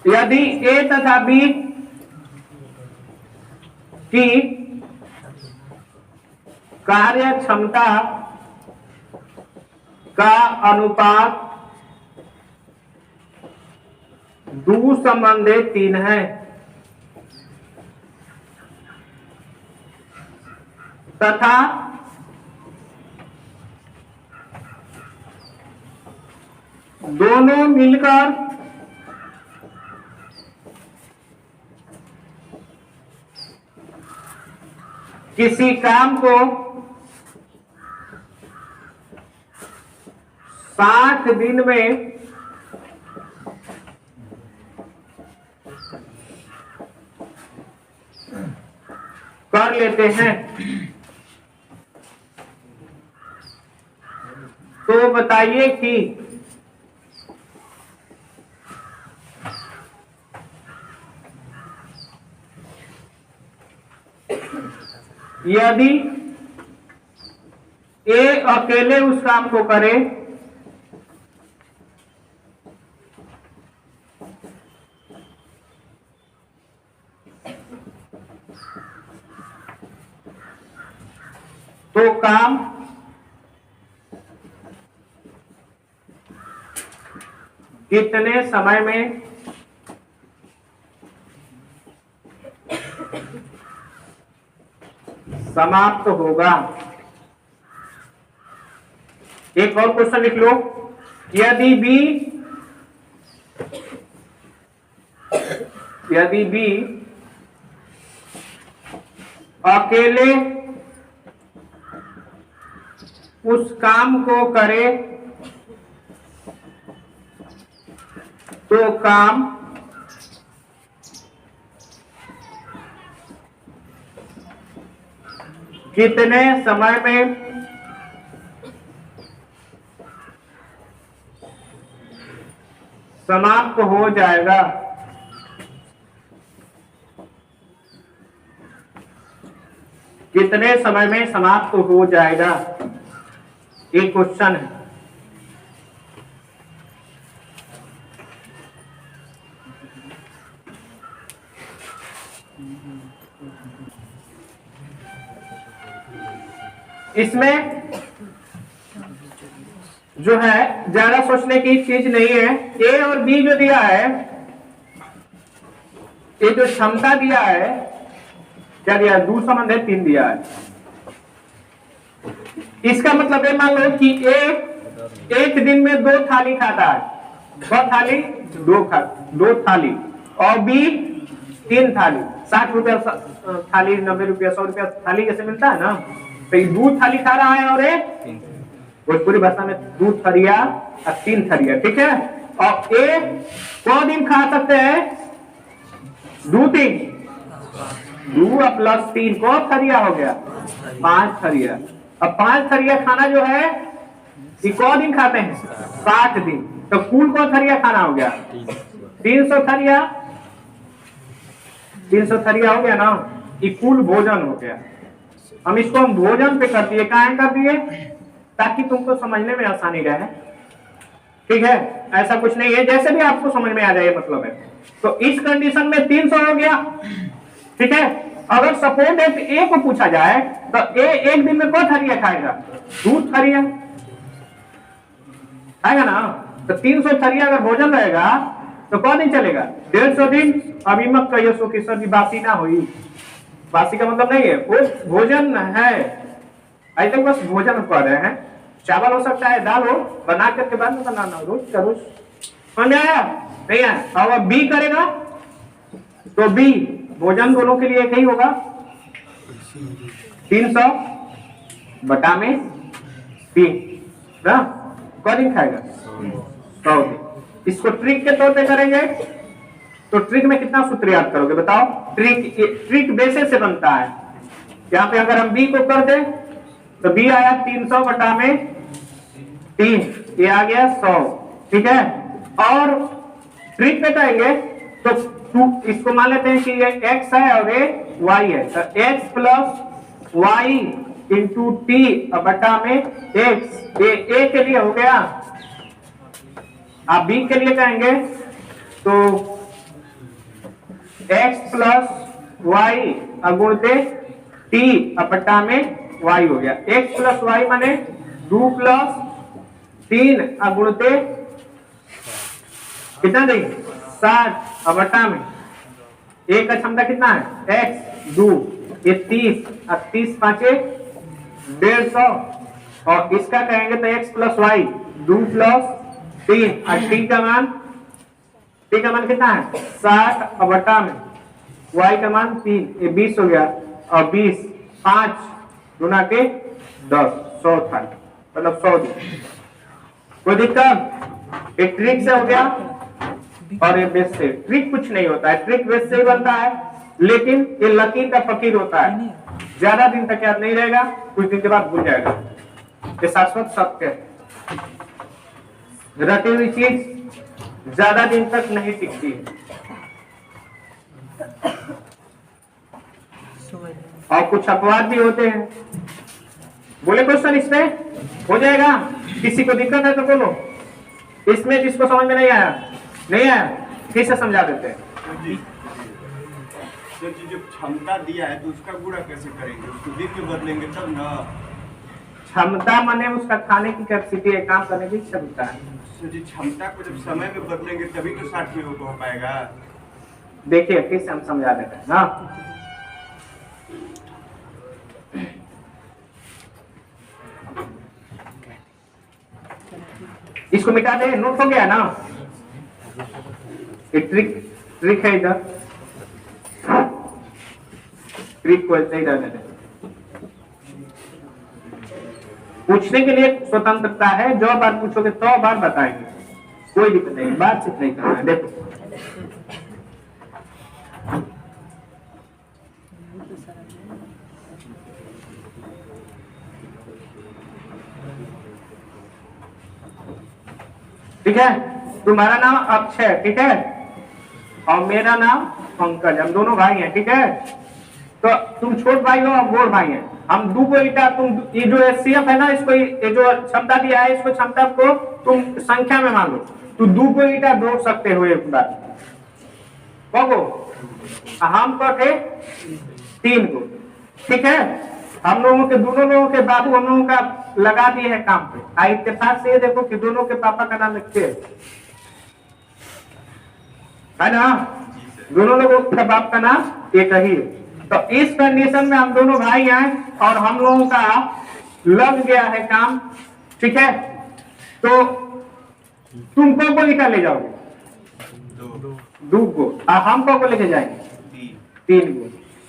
यदि ए तथा बी की कार्य क्षमता का अनुपात 2:3 है तथा दोनों मिलकर किसी काम को 60 दिन में कर लेते हैं, तो बताइए कि यदि ए अकेले उस काम को करे तो काम कितने समय में समाप्त होगा। एक और क्वेश्चन लिख लो, यदि बी अकेले उस काम को करे तो काम कितने समय में समाप्त हो जाएगा। कितने समय में समाप्त हो जाएगा, एक क्वेश्चन है। इसमें जो है ज्यादा सोचने की चीज नहीं है। ए और बी जो दिया है, ये जो क्षमता दिया है, क्या दिया है, 2:3 दिया है। इसका मतलब है, मान लो कि ए एक दिन में 2 थाली खाता है, 2 थाली 2 थाली, और बी 3 थाली, 60 रुपया थाली, 90 रुपया, 100 रुपया थाली जैसे मिलता है ना, तो 2 थाली खा रहा है और भोजपुरी भाषा में 2 थरिया और 3 थरिया, ठीक है। और ए को दिन खा सकते हैं, 2-3, 2 प्लस 3 को थरिया हो गया, 5 थरिया। अब 5 थरिया खाना जो है को दिन खाते हैं, 60 दिन, तो कुल को थरिया खाना हो गया 300 थरिया, 300 थरिया हो गया ना, ये कुल भोजन हो गया। हम इसको हम भोजन पे कर दिए, काहे कर दिए, ताकि तुमको समझने में आसानी रहे, ठीक है। ऐसा कुछ नहीं है, जैसे भी आपको समझ में आ जाए मतलब है। तो इस कंडीशन में 300 हो गया, ठीक है। अगर सपोज ए को पूछा जाए तो ए एक दिन में 2 थरिया खाएगा, 2 थरिया खाएगा ना, तो 300 थरिया अगर भोजन रहेगा तो कौन दिन चलेगा, 150 दिन। अभी मत कहिए सो कि सर जी बासी ना हुई, बासी का मतलब नहीं है, वो भोजन है, अभी तक बस भोजन कर रहे हैं। चावल हो सकता है, दाल हो, बना करके बाद में बनाना, रोज का रोज। समझ में आया नहीं आया। और बी करेगा तो बी भोजन दोनों के लिए एक ही होगा, 300 बटा में 3 ना, कौन दिन खाएगा, 100 दिन। इसको ट्रिक के तौर पे करेंगे तो ट्रिक में कितना सूत्र याद करोगे बताओ। ट्रिक बेसिस से बनता है। यहाँ पे अगर हम बी को कर दें तो बी आया 300 बटा में 3, ये आ गया 100, ठीक है। और ट्रिक पे करेंगे तो इसको मान लेते हैं कि ये x है और ये y है, तो x plus y into t बटा में x, ये a के लिए हो गया। आप b के लिए कहेंगे तो प्लस वाई गुणते टी अपट्टा में वाई हो गया। एक्स प्लस वाई माने 2 प्लस 3 गुणते कितना देंगे 60 अपट्टा में एक का क्षमता कितना है एक्स 2 ये 30 अब 30 पांचे 150 और इसका कहेंगे तो एक्स प्लस वाई 2 प्लस 3 और टी का मान कितना है 60 बटा में y का मान 3 ये 20 हो गया और 20 5 गुना के 10 100 था मतलब 100 दिन। कोई दिक्कत एक ट्रिक से हो गया और ये बेस से ट्रिक कुछ नहीं होता है, ट्रिक बेस से ही बनता है लेकिन ये लकीर का फकीर होता है, ज्यादा दिन तक याद नहीं रहेगा, कुछ दिन के बाद भूल जाएगा। ये शाश्वत सत्य है, रटी हुई चीज ज्यादा दिन तक नहीं टिकती है। और कुछ अपवाद भी होते हैं। बोले क्वेश्चन इसमें हो जाएगा, किसी को दिक्कत है तो बोलो। इसमें जिसको समझ में नहीं आया फिर से समझा देते हैं। सर जी जो क्षमता दिया है तो उसका गुणा कैसे करेंगे, उसको दिन में बदलेंगे तब ना। क्षमता माने उसका खाने की कैपेसिटी है, काम करने की क्षमता है। सर जी क्षमता को जब समय में बदलेंगे तभी तो 60 हो पाएगा। देखिए फिर से हम समझा देते हैं ना। इसको मिटा दे, नोट हो गया ना। एक ट्रिक है इधर, ट्रिक को ऐसे ही रहने दे। पूछने के लिए स्वतंत्रता है, जो बार पूछोगे तो बार बताएंगे, कोई दिक्कत नहीं, बातचीत नहीं करना है। देखो ठीक है, तुम्हारा नाम अक्षय ठीक है और मेरा नाम पंकज, हम दोनों भाई हैं ठीक है। तो तुम छोट भाई हो हम बड़ भाई हैं, हम दो को ईटा, तुम ये जो एचसीएफ है ना, इसको ये जो क्षमता दिया है इसको क्षमता को तुम संख्या में मान लो, तो दो को ईटा जोड़ सकते हो एक बार को हम को थे 3 को ठीक है। हम लोगों के दोनों लोगों के बाबू हम लोगों का लगा दिए है काम पे। आ इत्तेफाक से ये देखो कि दोनों के पापा का नाम लिखते है ना, दोनों लोगों के बाप का नाम एक ही है। तो इस कंडीशन में हम दोनों भाई हैं और हम लोगों का लग गया है काम ठीक है। तो तुम को ईटा ले जाओगे 2 को और हम को लेके जाएंगे 3 को।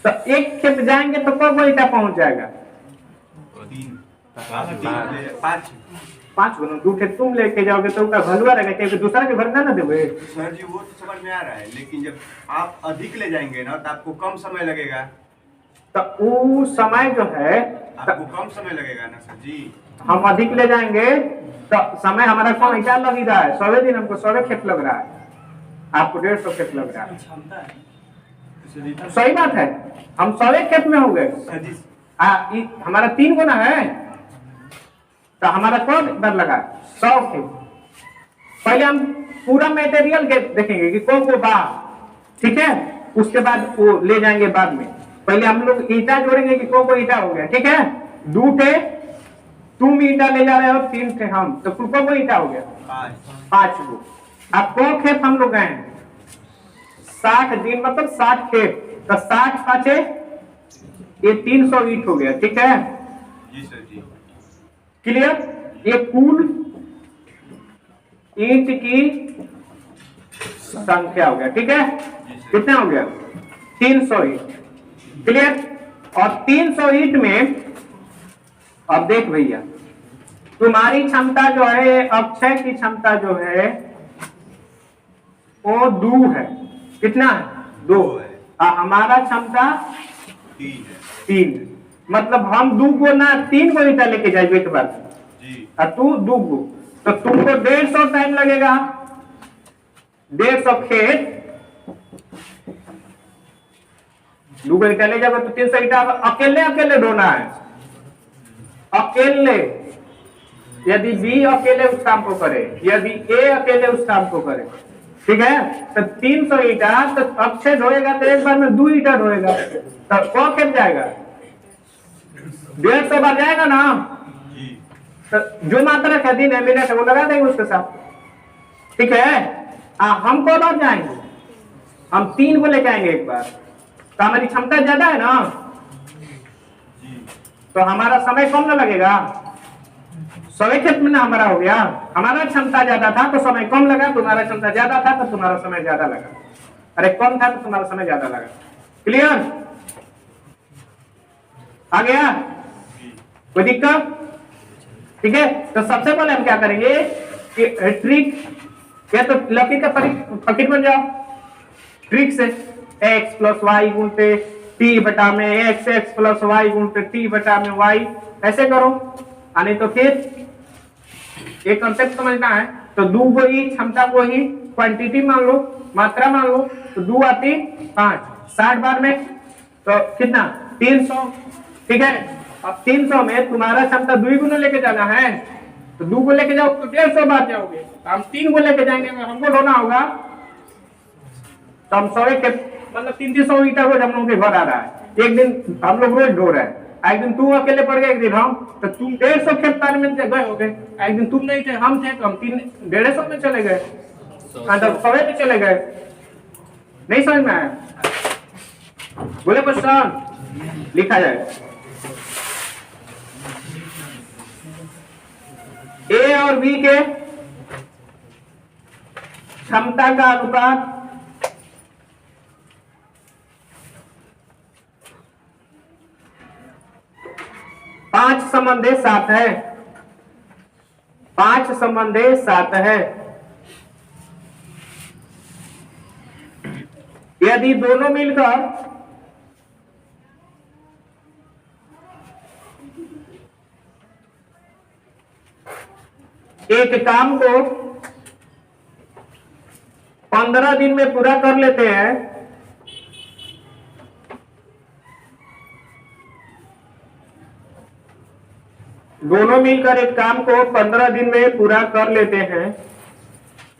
तो एक खेत जाएंगे तो को ईटा पहुंच जाएगा 5 गुना। 2 खेत तुम लेके जाओगे तो उसका भलुआ रहेगा, क्योंकि दूसरा के भरना ना देवे। सर जी वो तो समझ में आ रहा है, लेकिन जब आप अधिक ले जाएंगे ना तो आपको कम समय लगेगा। तो वो समय जो है आपको कम समय लगेगा ना सर जी। हम अधिक ले जाएंगे तो समय हमारा कम ईटा लग ही रहा है, 100 दिन हमको 100 खेत लग रहा है, आपको 150 खेत लग रहा है। सही बात है, हम 100 खेत में हो गए। हमारा 3 गुना है तो हमारा कौन दर लगा 100 खेत। पहले हम पूरा मटेरियल देखेंगे कि कौन को बा ठीक है, उसके बाद वो ले जाएंगे बाद में। पहले हम लोग ईटा जोड़ेंगे कि कौन को ईटा हो गया ठीक है। 2 थे तुम ईटा ले जा रहे हो, 3 थे हम, तो कौन को ईटा हो गया 5 को। अब कौन खेत हम लोग गए 60 दिन मतलब 60 खेत, तो 60 पांचे ये 300 ईट हो गया ठीक है जी सर जी। क्लियर। ये कुल ईंट की संख्या हो गया ठीक है। कितना हो गया 300 ईंट क्लियर। और 300 ईंट में अब देख भैया तुम्हारी क्षमता जो है, अक्षय की क्षमता जो है वो 2 है। कितना है 2 है और हमारा क्षमता 3 है। मतलब हम 2 को ना 3 को ईटा लेके जाए एक बार और तू 2 को, तो तुमको 150 टाइम लगेगा। 150 खेत 2 को ईटा ले जाओगे तो 300 ईटा अकेले ढोना है, अकेले। यदि बी अकेले उस काम को करे, यदि ए अकेले उस काम को करे ठीक है, तो 300 ईटा, तो अब 6 ढोएगा तो एक बार में 2 ईटा ढोएगा, तो कौ खेप जाएगा? 150 बार जाएगा ना। तो जो मात्रा का दिन है मिनट है वो लगा देंगे उसके साथ, ठीक है। हम को बार जाएंगे, हम 3 को लेके आएंगे एक बार, तो हमारी क्षमता ज्यादा है ना, तो हमारा समय कम ना लगेगा। समय क्षेत्र में ना हमारा हो गया, हमारा क्षमता ज्यादा था तो समय कम लगा, तुम्हारा क्षमता ज्यादा था तो तुम्हारा समय ज्यादा लगा, अरे कम था तो तुम्हारा समय ज्यादा लगा। क्लियर? आ गया? कोई दिक्कत? ठीक है, तो सबसे पहले हम क्या करेंगे कि ट्रिक या तो लकी का फकीर बन जाओ ट्रिक से, x प्लस वाई गुणते टी बटा में एक्स, एक्स प्लस वाई गुणते टी बटा में वाई, ऐसे करो। नहीं तो फिर एक कंसेप्ट समझना है, तो 2 को ही क्षमता को ही क्वांटिटी मान लो, मात्रा मान लो, तो 2 आती 5, 60 बार में तो कितना 300, ठीक है। अब 300 में तुम्हारा क्षमता 2 गुना लेके जाना है, तो 2 को लेके जाओ तो 150 बार जाओगे, तो हम 3 को लेके जाएंगे, हमको ढोना होगा तो हम 100 के मतलब 300 ईटा रोज हम लोगों के घर आ रहा है। एक दिन हम लोग रोज ढो रहे हैं, एक दिन तू अकेले पड़ गए, एक दिन हम, तो तुम 150 खेप तार में गए हो गए, एक दिन तुम नहीं थे हम थे, तो हम 150 में चले गए, तो 100 पे चले गए। नहीं समझ में आया? बोले क्वेश्चन लिखा जाए। ए और बी के क्षमता का अनुपात 5:7 है, 5:7 है। यदि दोनों मिलकर एक काम को 15 दिन में पूरा कर लेते हैं, दोनों मिलकर एक काम को 15 दिन में पूरा कर लेते हैं,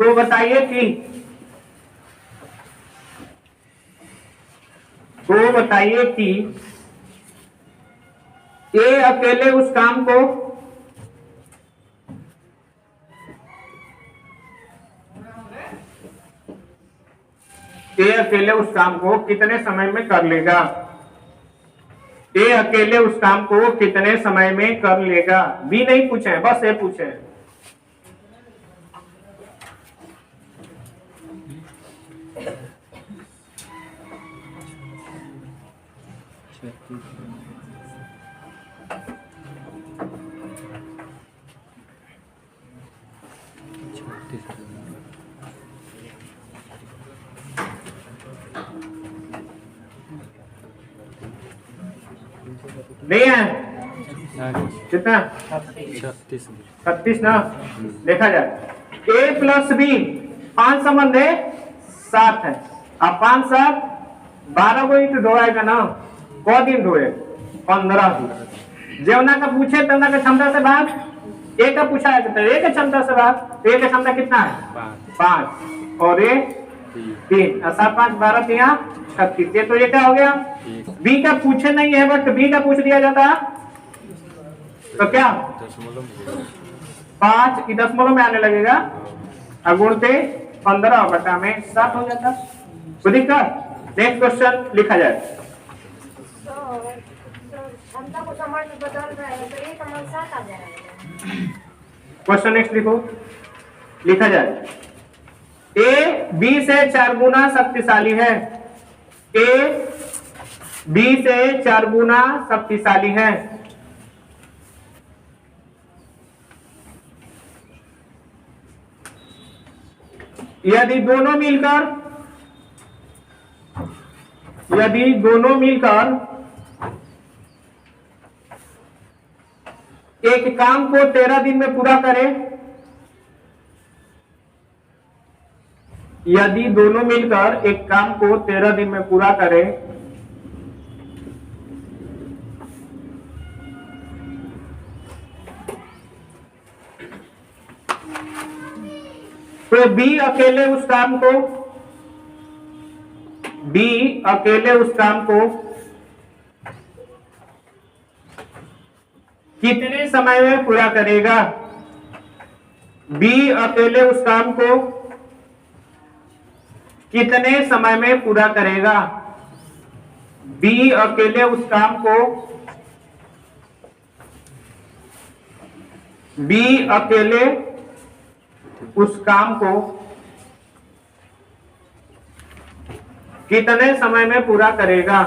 तो बताइए कि ए अकेले उस काम को कितने समय में कर लेगा? ए अकेले उस काम को कितने समय में कर लेगा? बी नहीं पूछे, बस ए पूछे। नहीं है कितना? 36 ना। देखा जाए ए प्लस बी 5 संबंध है 7 है, अब 5 7 12 को ईट ढोएगा ना, कौ दिन ढोए? 15 दिन। जेवना का पूछे तेवना का क्षमता से भाग, ए का पूछा है तो ए का क्षमता से भाग, तो ए का क्षमता कितना है? 5 और ए 3, 7 5 12 3 36, तो ये क्या हो गया? बी का पूछे नहीं है बट बी का पूछ दिया जाता तो क्या 5 दशमलव में आने लगेगा, गुणते 15 बटा में 7 हो जाता। तो दिक्कत? नेक्स्ट क्वेश्चन लिखा जाए। क्वेश्चन नेक्स्ट लिखो, लिखा जाए ए बी से 4 गुना शक्तिशाली है, ए बी से 4 गुना शक्तिशाली है, यदि दोनों मिलकर एक काम को 13 दिन में पूरा करें, यदि दोनों मिलकर एक काम को 13 दिन में पूरा करें, तो बी अकेले उस काम को कितने समय में पूरा करेगा? बी अकेले उस काम को कितने समय में पूरा करेगा? बी अकेले उस काम को कितने समय में पूरा करेगा?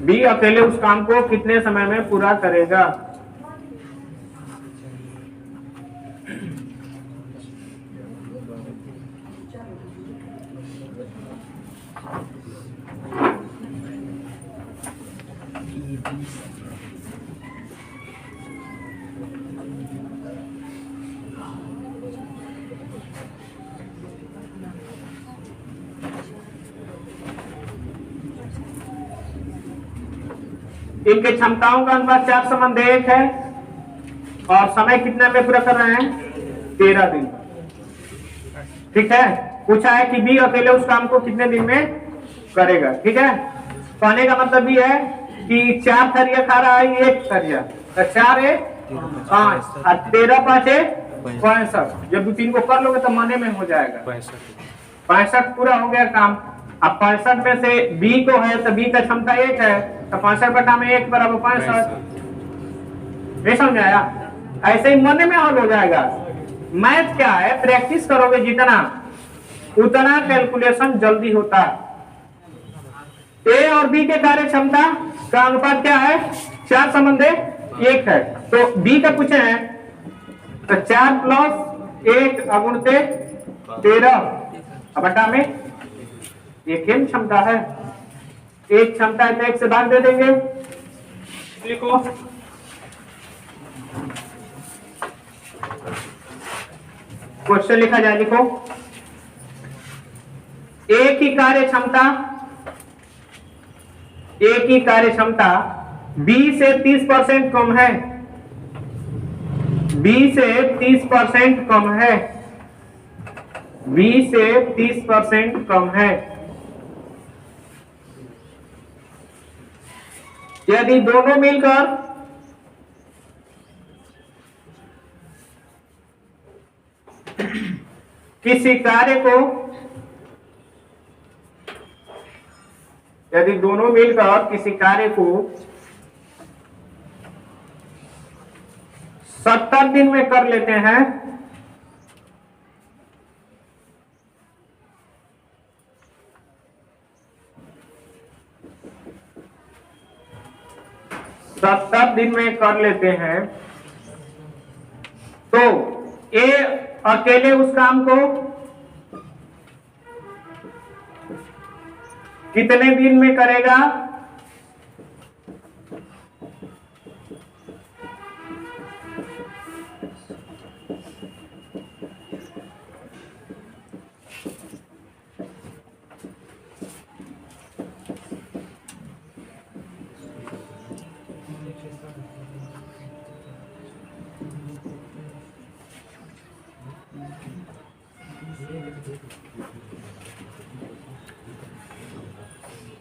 बी अकेले उस काम को कितने समय में पूरा करेगा? इनके क्षमताओं का अनुपात 4:1 है और समय कितना में पूरा कर रहे हैं? 13 दिन। ठीक है, पूछा है कि बी अकेले उस काम को कितने दिन में करेगा। ठीक है, कहने का मतलब ये है कि 4 थरिया खा रहा है, 1 थरिया, तो 4 है 5 और 13 5 है 65। जब 2-3 को कर लोगे तो महीने में हो जाएगा 65 पूरा हो गया काम। अब 65 में से बी को है तो बी का क्षमता 1 है, तो 65/1 बराबर 65। नहीं समझ आया? ऐसे ही मन में हल हो जाएगा। मैथ क्या है, प्रैक्टिस करोगे जितना उतना कैलकुलेशन जल्दी होता है। ए और बी के कार्य क्षमता का अनुपात क्या है? 4:1 है। तो बी का पूछे हैं तो 4 + 1 × 13 बटा में 1 ही क्षमता है। एक क्षमता है तो 1 से भाग दे देंगे। लिखो क्वेश्चन लिखा जाए, लिखो एक ही कार्य क्षमता बी से 30% कम है। बी से 30% कम है। बी से 30% कम है। यदि दोनों मिलकर किसी कार्य को 70 दिन में कर लेते हैं, तो ए अकेले उस काम को कितने दिन में करेगा?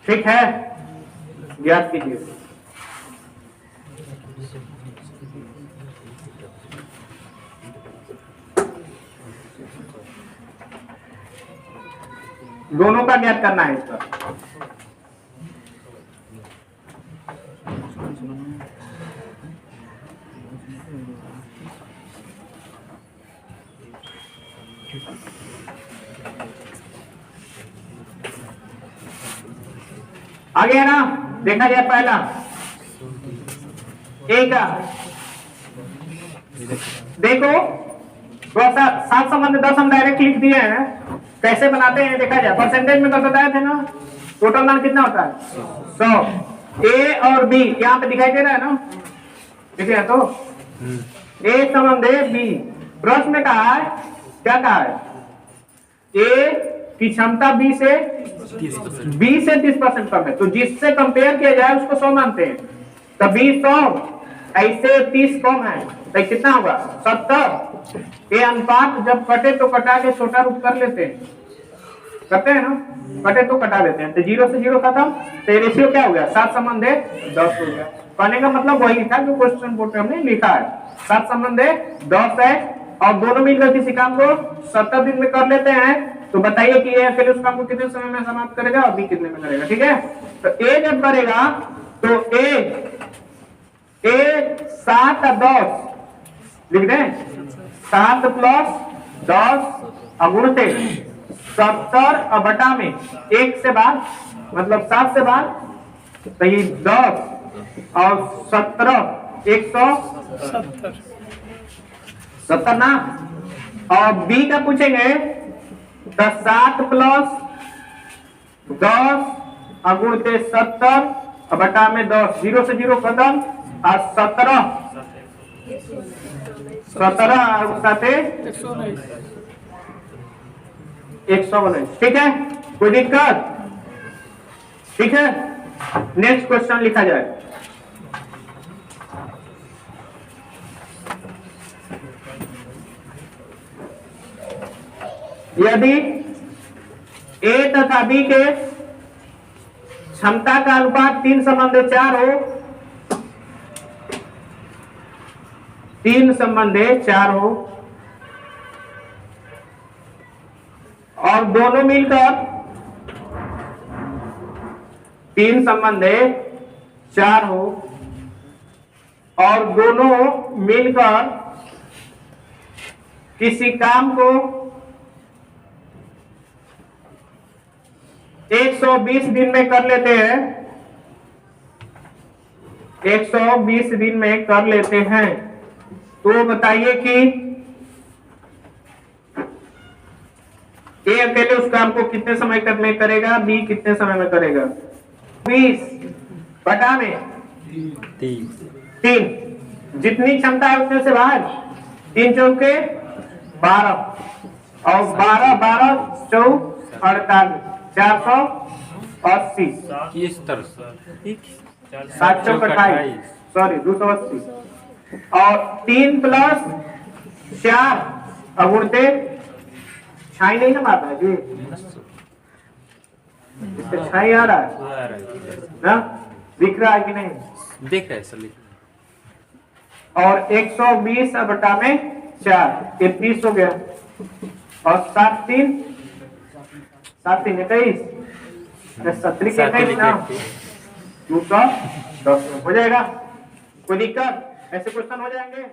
ठीक है, ज्ञात कीजिए। दोनों का ज्ञात करना है इसका। आगे है ना, देखा जाए पहला ए का। देखो 7 संबंध 10 हम डायरेक्ट लिख दिए हैं। कैसे बनाते हैं देखा जाए। परसेंटेज में तो बताए थे ना, टोटल मान कितना होता है 100। ए और बी यहाँ पे दिखाई दे रहा है ना, ठीक है। तो ए संबंध बी, प्रश्न में कहा है, क्या कहा है? ए की क्षमता बी से 30% कम है, तो जिससे कंपेयर किया जाए उसको 100 मानते हैं। तो बी 100 ऐसे 30 कम है तो कितना होगा 70। ये अनुपात जब कटे तो कटा के छोटा रूप कर लेते हैं, करते हैं ना, कटे तो कटा देते हैं, तो 0 से 0 खत्म, तो रेशियो क्या हो गया 7 संबंध 10 हो गया। कहने का मतलब वही था जो क्वेश्चन बोर्ड पे हमने लिखा है, 7 संबंध 10 है और दोनों मिलकर किसी काम को 70 दिन में कर लेते हैं। तो बताइए कि ए अकेले उस काम को कितने समय में समाप्त करेगा और बी कितने में करेगा। ठीक है, तो ए जब करेगा तो ए 7 और 10 लिख दें, 7 प्लस 10 गुणते 70 और बटा में 1 से बाद मतलब 7 से बाद, तो ये 10 और 17 170 ना। और बी का पूछेंगे तो 7 प्लस 10 और गुणते 70 और बटा में 10, 0 से 0 खत्म और 17 साथे 119। ठीक है, कोई दिक्कत? ठीक है, नेक्स्ट क्वेश्चन लिखा जाए। यदि ए तथा बी के क्षमता का अनुपात 3 संबंध 4 हो, 3 संबंध 4 हो और दोनों मिलकर 3 संबंध 4 हो और दोनों मिलकर किसी काम को 120 दिन में कर लेते हैं, 120 दिन में कर लेते हैं, तो बताइए कि ए अकेले उस काम को कितने समय तक में करेगा, बी कितने समय में करेगा। 20 बटा में 3, जितनी क्षमता है उतने से बाहर 3 चौके 12 और 12 12 4 48 480 728 सॉरी 280 और 3 प्लस 4 गुणते छाई नहीं ना मारता है जी, इससे छाई आ रहा है ना, दिख रहा है कि नहीं? देख रहे सर। और 120 बटा में 4 ये 30 हो गया और 7 3 21 70 के 21 ना 210 हो जाएगा। कोई दिक्कत? ऐसे क्वेश्चन हो जाएंगे।